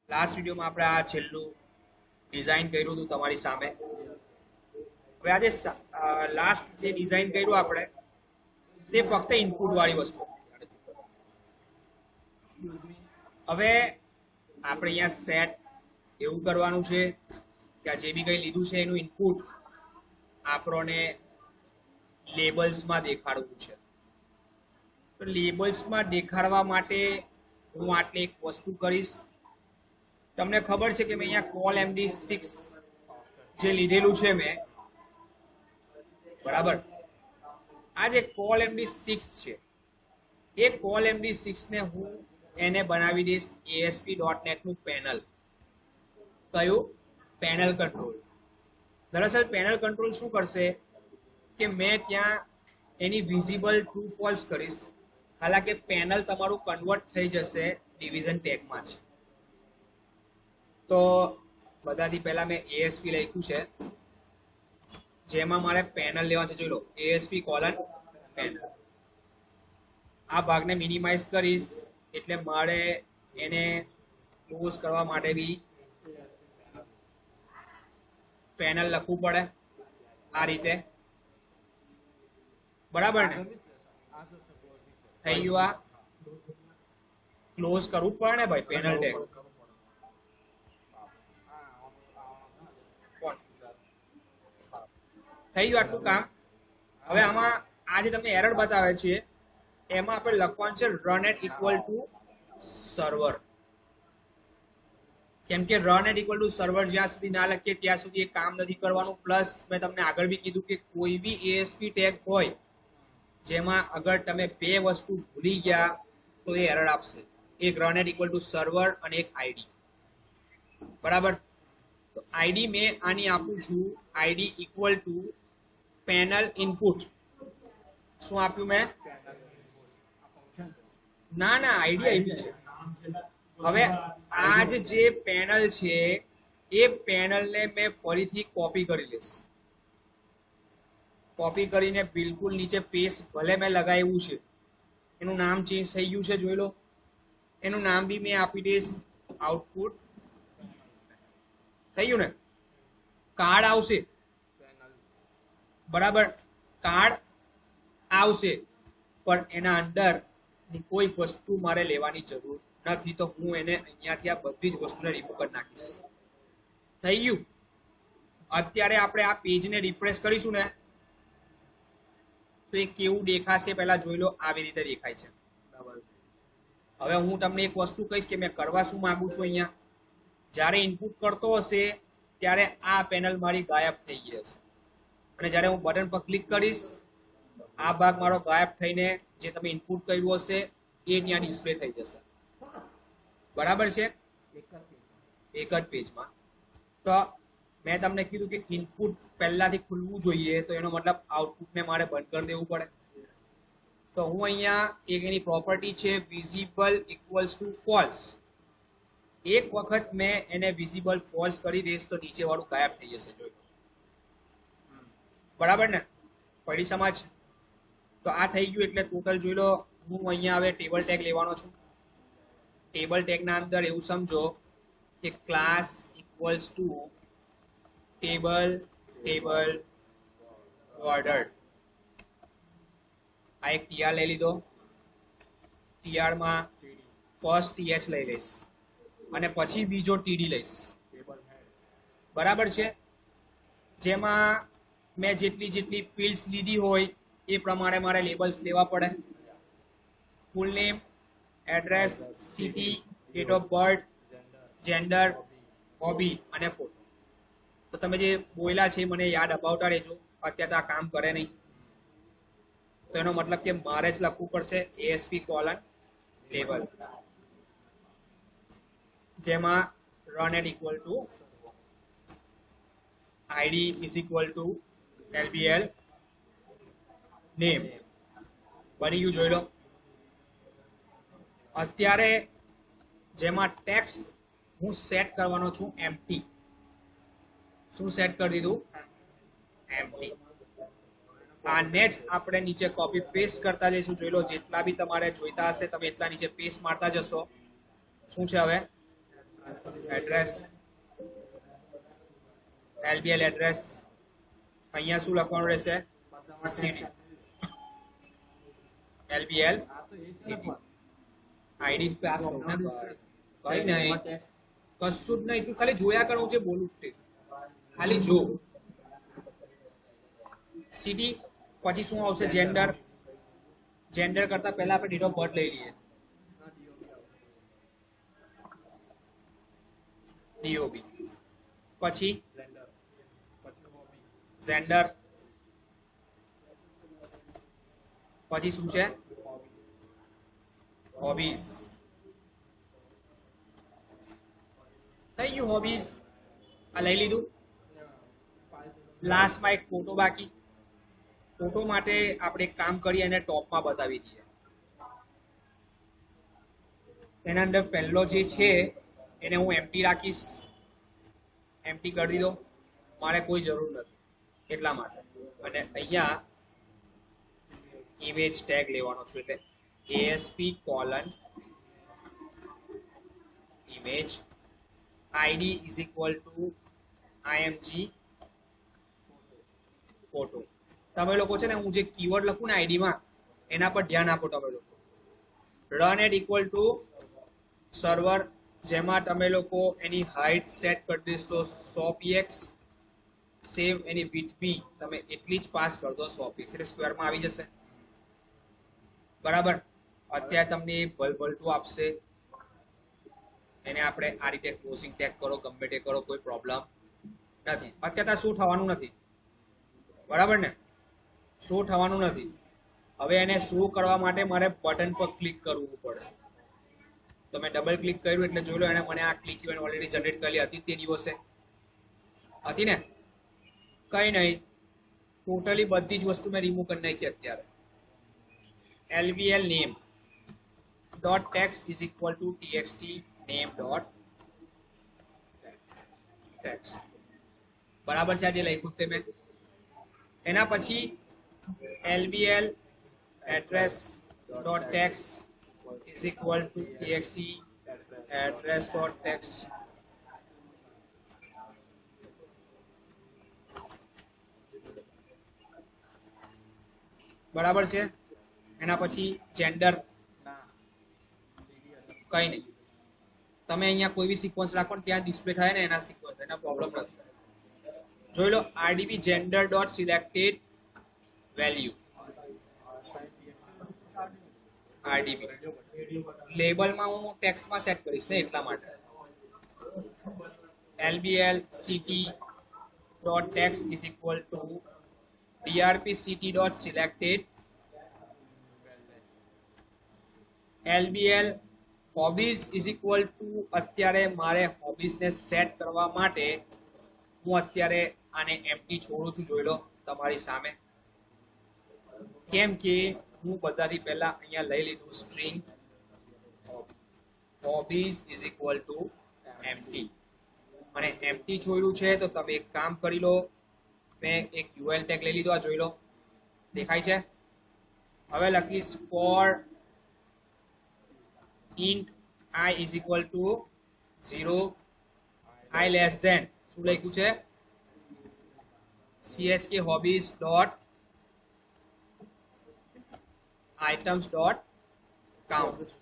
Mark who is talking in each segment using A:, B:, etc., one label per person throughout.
A: Last વિડીયોમાં આપણે આ છેલ્લું ડિઝાઇન કર્યું હતું તમારી સામે. હવે આજે લાસ્ટ જે ડિઝાઇન કર્યું આપણે તે ફક્ત ઇનપુટ વાળી વસ્તુ. હવે આપણે અહીંયા સેટ એવું કરવાનું છે કે આ જે બી કંઈ લીધું છે એનું ઇનપુટ આપણને લેબલ્સમાં દેખાડવું છે. તો લેબલ્સમાં દેખાડવા માટે હું આટલી એક વસ્તુ કરીશ. તમને ખબર છે કે મેં અહીંયા કોલ MD6 જે લીધેલું છે મેં, બરાબર, આ જે કોલ MD6 છે એ કોલ MD6 ને હું એને બનાવી દઈશ ASP.NET નું પેનલ. કયું? Panel control. દરઅસલ પેનલ કંટ્રોલ શું કરશે કે મેં ત્યાં એની વિઝિબલ ટ્રુ ફોલ્સ કરીશ. હાલાકે પેનલ તમારું કન્વર્ટ થઈ જશે ડિવિઝન ટેગમાં જ. તો બધાથી પહેલા મેં ASP લખ્યું છે, જેમાં મારે પેનલ લેવાનું છે. જોઈ લો, ASP કોલન પેનલ. આ ભાગને મિનિમાઇઝ કરીશ એટલે મારે એને ક્લોઝ કરવા માટે બી પેનલ લખવું પડે આ રીતે. બરાબર ને? થઈ ગયું. આ ક્લોઝ કરવું પડે ને ભાઈ પેનલ ટેગ. થઈ ગયું આટલું કામ. હવે આમાં આ જે તમને એરર બતાવે છે એમાં આપણે લખવાનું છે run at equal to server. કેમ કે run at equal to server જ્યાં સુધી ના લખીએ ત્યાં સુધી એ કામ નથી કરવાનું. પ્લસ મેં તમને આગળ બી કીધું કે કોઈ બી ASP ટેગ હોય જેમાં અગર તમે બે વસ્તુ ભૂલી ગયા તો એ એરર આપશે. એક run at equal to server અને એક ID. બરાબર? તો ID મેં આની આપું છું ID equal to panel input. શું આપ્યું મેં? ના ID આપ્યું છે. હવે આજ જે પેનલ છે એ પેનલને મેં ફરીથી કોપી કરી લઈશ. કોપી કરીને બિલકુલ નીચે પેસ્ટ ભલે મેં લગાવ્યું છે, એનું નામ ચેન્જ થઈ ગયું છે, જોઈ લો. એનું નામ બી મેં આપી દઈશ આઉટપુટ. થઈ ગયું ને? કાર્ડ આવશે, બરાબર, કાર્ડ આવશે, પણ એના અંદર કોઈ વસ્તુ મારે લેવાની જરૂર નથી. તો હું એને અહીંયાથી આ બધી જ વસ્તુને રિમૂવ કરી નાખીશ. થઈ ગયું? અત્યારે આપણે આ પેજને રિફ્રેશ કરીશું ને તો એ કેવું દેખાશે પહેલા જોઈ લો. આવી રીતે દેખાય છે. હવે હું તમને એક વસ્તુ કહીશ કે મેં કરવા શું માંગુ છું. અહીંયા જ્યારે ઇનપુટ કરતો હશે ત્યારે આ પેનલ મારી ગાયબ થઈ ગઈ હશે, અને જ્યારે હું બટન પર ક્લિક કરીશ આ ભાગ મારો ગાયબ થઈને જે તમે ઇનપુટ કર્યું હશે એ ત્યાં ડિસ્પ્લે થઈ જશે. બરાબર છે? એક જ પેજમાં. તો મેં તમને કીધું કે ઇનપુટ પહેલાથી ખુલવું જોઈએ, તો એનો મતલબ આઉટપુટને મારે બંધ કરી દેવું પડે. તો હું અહીંયા એક એની પ્રોપર્ટી છે વિઝિબલ ઇક્વલ્સ ટુ ફોલ્સ. એક વખત મેં એને વિઝિબલ ફોલ્સ કરી દઈશ તો નીચે વાળું ગાયબ થઈ જશે. જોઈ, બરાબર ને? પડી સમજ? તો આ થઈ ગયું. એટલે ટોટલ જોઈ લો. હું અહીંયા હવે ટેબલ ટેગ લેવાનો છું. ટેબલ ટેગના અંદર એવું સમજો કે class equals to table ordered. આ એક TR લઈ લીધો. TR માં ફર્સ્ટ TH લઈ લઈશ અને પછી બીજો TD લઈશ. બરાબર છે? જેમાં મેં જેટલી ફિલ્ડ્સ લીધી હોય એ પ્રમાણે મારે લેબલ્સ લેવા પડે. Full name, address, city, date of birth, gender, hobby અને ફોટો. તો તમે જે બોલ્યા છે મને યાદ અપાવતા રહેજો. અત્યારે તો આ કામ કરે નહીં. તો એનો મતલબ કે મારે જ લખવું પડશે ASP કોલન લેબલ, જેમાં run at equal to ID is equal to LBL name. બની ગયું, જોઈ લો. અત્યારે જેમાં ટેક્સ્ટ હું સેટ કરવાનો છું એમ્પ્ટી. શું સેટ કરી દીધું? એમ્પ્ટી. આને જ આપણે નીચે કોપી પેસ્ટ કરતા જઈશું. જોઈ લો, જેટલા બી તમારે જોઈતા હશે તમે એટલા નીચે પેસ્ટ મારતા જશો. શું છે હવે? એડ્રેસ LBL એડ્રેસ અહીંયા શું લખવાનું રહેશે સીડી LBL સીડી આઈડી પાસ કરું ને કઈ નહીં કશું જ નહીં તું ખાલી જોયા કરું છે બોલું તે ખાલી જો સીડી પછી શું આવશે જેન્ડર જેન્ડર કરતા પહેલા આપણે ડેટ ઓફ બર્થ લઈ લઈએ DOB પછી જેન્ડર પછી શું છે હોબીઝ થઈ ગયું હોબીઝ આ લઈ લીધું લાસ્ટમાં એક ફોટો બાકી ફોટો માટે આપણે એક કામ કરીએ અને ટોપમાં બતાવી દઈએ એના અંદર પહેલો જે છે એને હું એમ્પ્ટી રાખીશ એમ્પ્ટી કરી દીધો મારે કોઈ જરૂર નથી એટલા માટે અને અહીંયા ઇમેજ ટેગ લેવાનો છું એટલે ASP colon image ID is equal two IMG photo તમે લોકો છે ને હું જે કીવર્ડ લખું ને આઈડી માં એના પર ધ્યાન આપો તમે લોકો run at equal to server જેમાં તમે લોકો એની હાઇટ સેટ કરી દેશો 100px સેવ એની વિડ્થ બી તમે એટલી જ પાસ કરી દો 100px એટલે સ્ક્વેરમાં આવી જશે બરાબર અત્યારે તમને ભલભલતું આપશે એને આપણે આ રીતે ક્લોઝિંગ ટેગ કરો ગમે તે કરો કોઈ પ્રોબ્લેમ નથી અત્યારે શું થવાનું નથી બરાબર ને શો થવાનું નથી હવે એને શો કરવા માટે મારે બટન પર ક્લિક કરવું પડે તો મેં ડબલ ક્લિક કર્યું એટલે જોઈ લો એને મને આ ક્લિક ઇવેન્ટ ઓલરેડી જનરેટ કરેલી હતી તે દિવસે હતી ને કઈ નહીં ટોટલી બધી જ વસ્તુ મેં રિમૂવ કરી નાખી અત્યારે LBL name dot text is equal to txt name dot text બરાબર છે આજે લખ્યું તે મેં એના પછી LBL address dot text is equal to txt address dot text બરાબર છે એના પછી જેન્ડર કઈ નહીં તમે અહીંયા કોઈ બી સિક્વન્સ રાખો ને ત્યાં ડિસ્પ્લે થાય ને એના સિક્વન્સ એના પ્રોબ્લેમ નથી જોઈ લો RDB gender dot selected value RDB લેબલમાં હું ટેક્સ્ટમાં સેટ કરીશ ને એટલા માટે LBL ct dot text is equal to drp ct dot selected LBL hobbies is equal to અત્યારે મારે hobbies ને સેટ કરવા માટે હું અત્યારે આને એમ્પ્ટી છોડું છું જોઈ લો તમારી સામે કેમ કે હું બધાથી પહેલા અહીંયા લઈ લીધું string hobbies is equal to empty અને એમ્પ્ટી છોડ્યું છે તો તમે એક કામ કરી લો મેં એક UL ટેગ લઈ લીધો આ જોઈ લો દેખાય છે હવે લખીશ for int I is equal to 0 I less than શું લખ્યું છે chk hobbies dot items dot count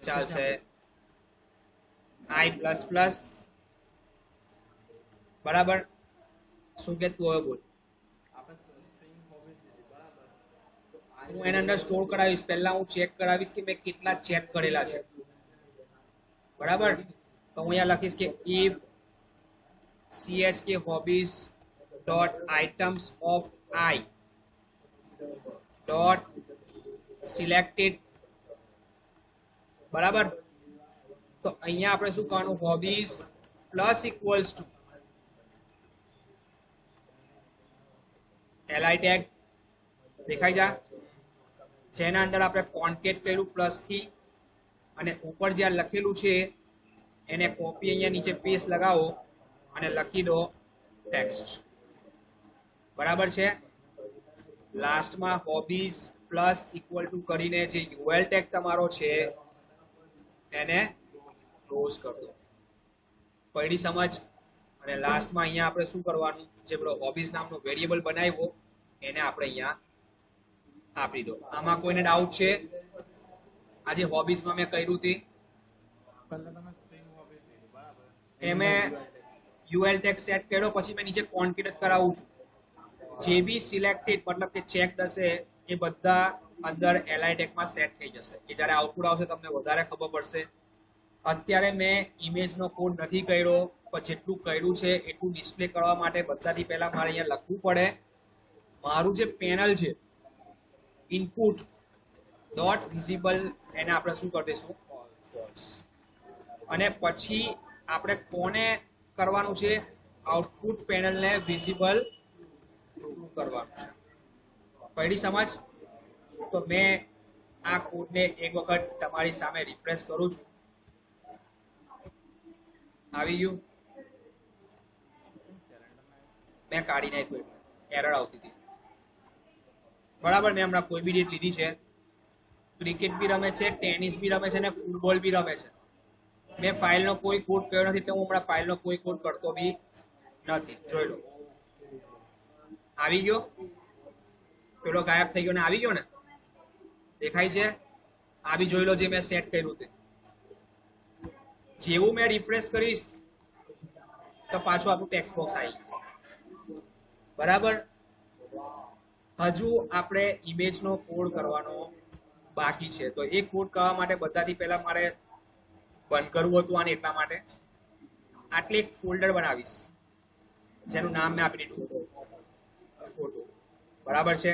A: ચાલશે I plus plus બરાબર શું કે તું હવે બોલ હું એના અંદર સ્ટોર કરાવીશ પહેલા હું ચેક કરાવીશ કે મેં કેટલા ચેક કરેલા છે બરાબર તો હું અહીંયા લખીશ કે if chk hobbies dot items of I dot selected બરાબર તો અહીંયા આપણે શું કરવાનું hobbies plus equals to li tag દેખાઈ જા જેના અંદર આપણે કોન્કેટ કર્યું પ્લસ થી અને ઉપર જ્યાં લખેલું છે એને કોપી અહીંયા નીચે પેસ્ટ લગાવો અને લખી દો ટેક્સ્ટ બરાબર છે લાસ્ટમાં હોબીઝ પ્લસ ઇક્વલ ટુ કરીને જે UL ટેગ તમારો છે એને ક્લોઝ કરી દો. પડી સમજ? અને લાસ્ટમાં અહીંયા આપણે શું કરવાનું, જે પેલો હોબીઝ નામનો વેરિયેબલ બનાવ્યો એને આપણે અહીંયા આપી દો. આમાં કોઈને ડાઉટ છે? આજે હોબીઝમાં મેં કર્યું તે યુએલ ટેગ સેટ કર્યો, પછી મેં નીચે કોન્કેટેટ કરાવું છું. જે બી સિલેક્ટેડ મતલબ કે ચેક હશે એ બધા અંદર એલાઈ ટેગમાં સેટ થઈ જશે. કે જ્યારે આઉટપુટ આવશે તમને વધારે ખબર પડશે. અત્યારે મેં ઇમેજનો કોડ નથી કર્યો, પણ જેટલું કર્યું છે એટલું ડિસ્પ્લે કરવા માટે બધાથી પહેલા મારે અહીંયા લખવું પડે મારું જે પેનલ છે ઇનપુટ ડોટ વિઝિબલ, એને આપણે શું કરી દઈશું ફોલ્સ. અને પછી આપણે કોને કરવાનું છે, આઉટપુટ પેનલને વિઝિબલ કરવાનું છે. પડી સમજ? તો મેં આ કોડને એક વખત તમારી સામે રિફ્રેશ કરું છું. આવી ગયું? મેં કાઢી નાખ્યું, એરર આવતી હતી. બરાબર. મેં હમણાં કોઈ બી ડેટ લીધી છે, ક્રિકેટ બી રમે છે, ટેનિસ બી રમે છે ને ફૂટબોલ બી રમે છે. મેં ફાઇલનો કોઈ કોડ કર્યો નથી, એટલે હું હમણાં ફાઇલનો કોઈ કોડ કરતો બી નથી. જોઈ લો. આવી ગયો? પેલો ગાયબ થઈ ગયો ને આવી ગયો ને? દેખાય છે? આ બી જોઈ લો જે મેં સેટ કર્યું તે. જેવું મેં રિફ્રેશ કરીશ તો પાછું આપણું ટેક્સ્ટ બોક્સ આવી ગયું. બરાબર. હજુ આપણે ઇમેજનો કોડ કરવાનો બાકી છે. તો એ કોડ કરવા માટે બધાથી પહેલા મારે બંધ કરવું હતું આને, એટલા માટે આટલી એક ફોલ્ડર બનાવીશ જેનું નામ મેં આપી દીધું ફોટો. બરાબર છે.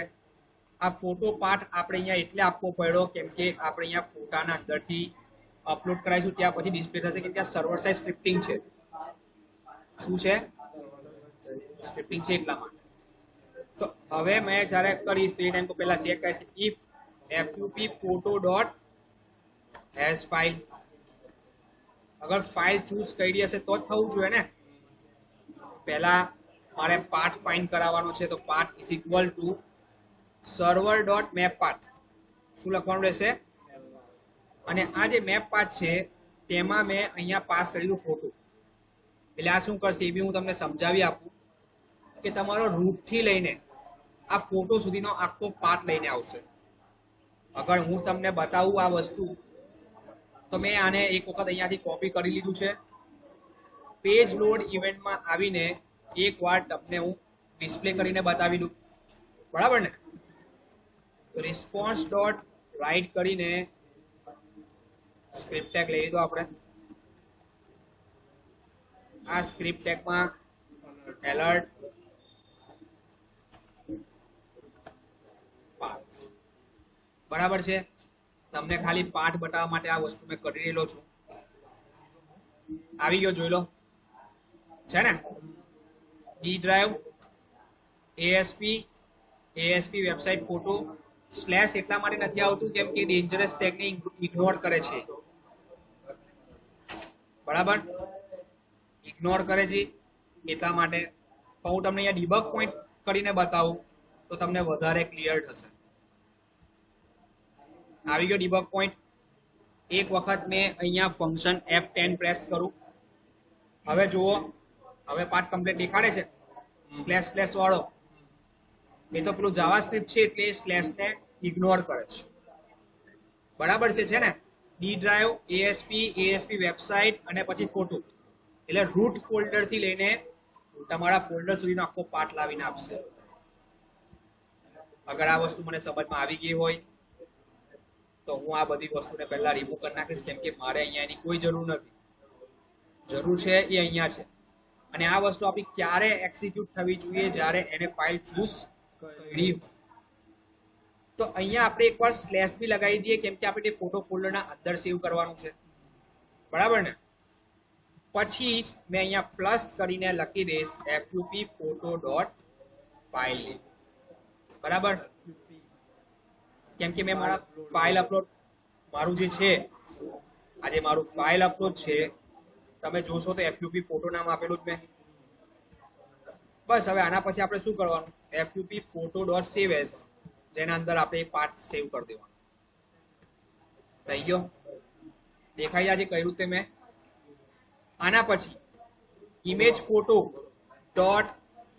A: આ ફોટો પાર્ટ આપણે અહીંયા એટલે આપવો પડ્યો કેમ કે આપણે અહીંયા ફોટાના અંદરથી અપલોડ કરાવીશું, ત્યાં પછી ડિસ્પ્લે થશે કે ત્યાં સર્વર સાઇડ સ્ક્રિપ્ટિંગ છે. શું છે? સ્ક્રિપ્ટિંગ છે એટલા માટે. તો હવે મેં જ્યારે કરીશ ફ્રી ટાઈમ તો પહેલા ચેક કરીશ કે if fup photo dot has file, અગર ફાઇલ ચૂઝ કરી હશે તો જ થવું જોઈએ ને. પહેલા મારે પાથ ફાઇન્ડ કરાવવાનો છે, તો path is equal to server dot map path. શું લખવાનું રહેશે? અને આ જે મેપ પાથ છે તેમાં મેં અહીંયા પાસ કરી દીધું ફોટો. એટલે આ શું કરશે એ બી હું તમને સમજાવી આપું કે તમારો રૂટથી લઈને આ ફોટો સુધીનો આખો પાથ લઈને આવશે. અગર હું તમને બતાવું આ વસ્તુ, તો મેં આને એક વખત અહીંયાથી કોપી કરી લીધું છે. પેજ લોડ ઇવેન્ટમાં આવીને એકવાર તમને હું ડિસ્પ્લે કરીને બતાવી દઉં. બરાબર ને? તો રિસ્પોન્સ ડોટ રાઇટ કરીને સ્ક્રિપ્ટ ટેગ લઈ લીધો આપણે. આ સ્ક્રિપ્ટ ટેગમાં એલર્ટ પાથ. બરાબર છે. તમને ખાલી પાઠ બતાવવા માટે આ વસ્તુ મેં કરી રહેલો છું. આવી ગયો, જોઈ લો. છે ને? D drive ASP website photo slash એટલા માટે નથી આવતું કેમ કે ડેન્જરસ ટેગને ઇગ્નોર કરે છે. બરાબર? ઇગ્નોર કરે છે એટલા માટે. પણ હું તમને અહીંયા ડિબગ પોઈન્ટ કરીને બતાવું તો તમને વધારે ક્લિયર થશે. આવી ગયો ડિબગ પોઈન્ટ. એક વખત મેં અહીંયા ફંક્શન F10 પ્રેસ કરું. હવે જુઓ, હવે પાર્ટ કમ્પ્લીટ દેખાડે છે સ્લેશ સ્લેશ વાળો. એ તો પેલું જાવાસ્ક્રિપ્ટ છે એટલે સ્લેશને ઇગ્નોર કરે છે. બરાબર છે ને? ડી ડ્રાઈવ ASP વેબસાઇટ અને પછી ફોટો, એટલે રૂટ ફોલ્ડર થી લઈને તમારા ફોલ્ડર સુધીનો આખો પાર્ટ લાવીને આપશે. અગર આ વસ્તુ મને સમજમાં આવી ગઈ હોય તો હું આ બધી વસ્તુને પહેલા રિમૂવ કરી નાખીશ કેમ કે મારે અહીંયા એની કોઈ જરૂર નથી. જરૂર છે એ અહીંયા છે. અને આ વસ્તુ આપણી ક્યારે એક્ઝિક્યુટ થવી જોઈએ? જ્યારે એને ફાઇલ ચૂઝ કરી. તો અહીંયા આપણે એકવાર સ્લેશ બી લગાવી દઈએ કેમ કે આપણે ફોટો ફોલ્ડરના અંદર સેવ કરવાનું છે. બરાબર ને? પછી જ મેં અહીંયા પ્લસ કરીને લખી દઈશ fup photo dot file. બરાબર? કેમ કે મેં મારા ફાઇલ અપલોડ, મારું જે છે આજે મારું ફાઇલ અપલોડ છે, તમે જોશો તો fup ફોટો નામ આપેલું જ મેં. બસ હવે આના પછી આપણે શું કરવાનું? fup photo dot save as, જેના અંદર આપણે પાર્ટ સેવ કરી દેવાનું. થઈ ગયો? દેખાઈ આજે કર્યું તે મેં. આના પછી image photo dot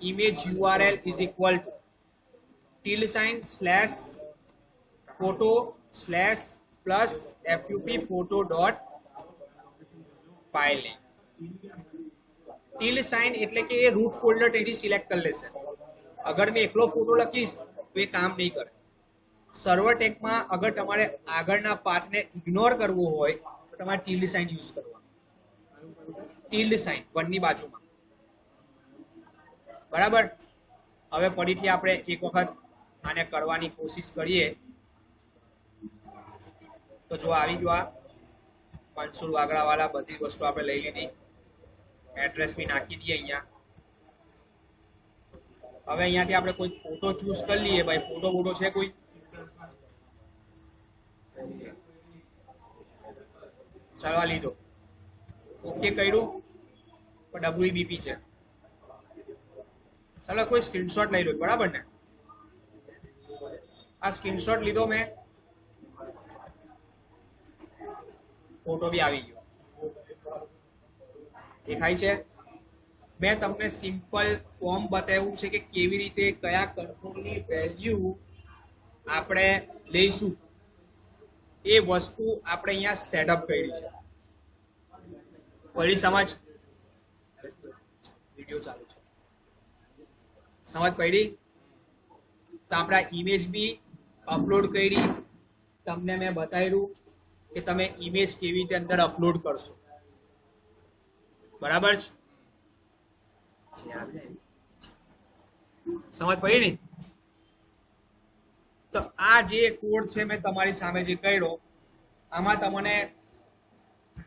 A: image URL is equal two ~/photo/ plus fup photo dot file name. ~, એટલે કે એ રૂટ ફોલ્ડર તેની સિલેક્ટ કરી લેશે. અગર મેં એકલો ફોટો લખીશ તો એ કામ નહીં કરે. સર્વર ટેગમાં અગર તમારે આગળના પાર્ટને ઇગ્નોર કરવો હોય તો તમારે ટિલ્ડ સાઇન યુઝ કરવાનું. ટિલ્ડ સાઇન વનની બાજુમાં. બરાબર. હવે ફરીથી આપણે એક વખત આને કરવાની કોશિશ કરીએ. તો જો આવી ગયો આ મનસુર વાગડાવાળા, બધી વસ્તુ આપણે લઈ લીધી. એડ્રેસ બી નાખી દઈએ અહીંયા. હવે અહીંયાથી આપણે કોઈ ફોટો ચૂઝ કરી લઈએ. ભાઈ ફોટો છે કોઈ? ચાલો આ લીધો. ઓકે કર્યું. WBP છે. ચાલો કોઈ સ્ક્રીનશોટ લઈ લો. બરાબર ને? આ સ્ક્રીનશોટ લીધો મેં. ફોટો બી આવી ગયો. દેખાય છે? મેં તમને સિમ્પલ ફોર્મ બતાવ્યું છે કે કેવી રીતે કયા કંટ્રોલની વેલ્યુ આપણે લઈશું. એ વસ્તુ આપણે અહીંયા સેટઅપ કરી છે. પડી સમજ? વિડિયો ચાલુ છે. સમજ પડી? તો આપણે ઇમેજ બી અપલોડ કરી. તમને મેં બતાવ્યું કે તમે ઇમેજ કેવી રીતે અંદર અપલોડ કરશો. બરાબર છે? સમજ પડી ને? તો આ જે કોડ છે મેં તમારી સામે જે કર્યો, આમાં તમને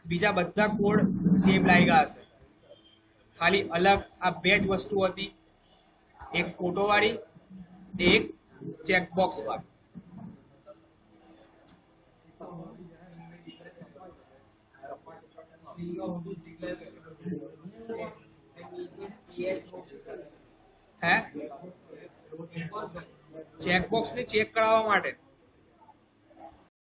A: બીજા બધા કોડ સેમ લાગ્યા હશે. ખાલી અલગ આ બે જ વસ્તુ હતી. એક ફોટો વાળી, એક ચેકબોક્સ વાળી. હે? ચેકબોક્સ ને ચેક કરાવવા માટે